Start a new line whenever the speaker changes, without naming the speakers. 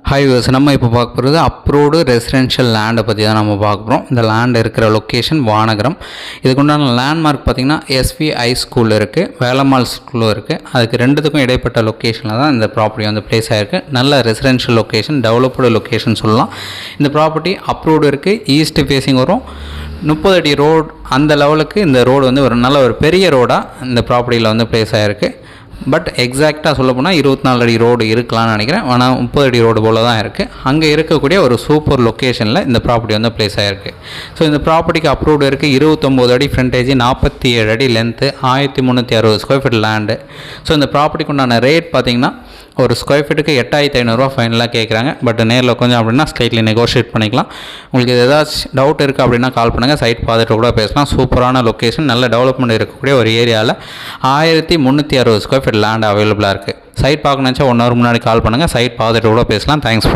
Hi viewers, நம்ம இப்போ பார்க்க போகிறது அப்ரூவ்டு ரெசிடென்ஷியல் லேண்டை பற்றி தான் நம்ம பார்க்க போகிறோம். இந்த லேண்ட் இருக்கிற லொக்கேஷன் வானகரம். இதுக்குண்டான லேண்ட்மார்க் பார்த்திங்கன்னா எஸ்விஐ ஸ்கூல் இருக்குது, வேலம்மாள் ஸ்கூலும் இருக்குது. அதுக்கு ரெண்டுத்துக்கும் இடைப்பட்ட லொக்கேஷனில் தான் இந்த ப்ராப்பர்ட்டி வந்து பிளேஸ் ஆகிருக்கு. நல்ல ரெசிடென்ஷியல் லொக்கேஷன், டெவலப்டு லொக்கேஷன் சொல்லலாம். இந்த ப்ராப்பர்ட்டி அப்ரூவ்டு இருக்குது. ஈஸ்ட் ஃபேஸிங் வரும். 30 அடி ரோடு, அந்த லெவலுக்கு இந்த ரோடு வந்து ஒரு பெரிய ரோடாக இந்த ப்ராப்பர்ட்டியில் வந்து பிளேஸ் ஆகிருக்கு. பட் எக்ஸாக்டாக சொல்ல போனால் 24 அடி ரோடு இருக்கலாம்னு நினைக்கிறேன். ஆனால் 30 அடி ரோடு போல் தான் இருக்குது. அங்கே இருக்கக்கூடிய ஒரு சூப்பர் லொக்கேஷனில் இந்த ப்ராப்பர்ட்டி வந்து பிளேஸ் ஆகிருக்கு. ஸோ இந்த ப்ராப்பர்ட்டிக்கு அப்ரூவ்டு இருக்குது. 29 அடி ஃப்ரண்டேஜ், 47 அடி length, 1360 square feet land. So இந்த ப்ராப்பர்ட்டிக்கு உண்டான ரேட் பார்த்திங்கன்னா ஒரு ஸ்கொயர் ஃபீட்டுக்கு 8500 ஃபைனலாக கேட்குறாங்க. பட் நேரில் கொஞ்சம் அப்படின்னா ஸ்லைட்லி நெகோஷியேட் பண்ணிக்கலாம். உங்களுக்கு இது ஏதாச்சும் டவுட் இருக்குது அப்படின்னா கால் பண்ணுங்கள். சைட் பார்த்துட்டு கூட பேசலாம். சூப்பரான லொக்கேஷன், நல்ல டெவலப்மெண்ட் இருக்கக்கூடிய ஒரு ஏரியாவில் 1360 ஸ்கொயர் ஃபீட் லேண்ட் அவைலபிளாக இருக்குது. சைட் பார்க்கணுச்சா 1 ஹவர் முன்னாடி கால் பண்ணுங்கள். சைட் பார்த்துட்டு கூட பேசலாம். Thanks for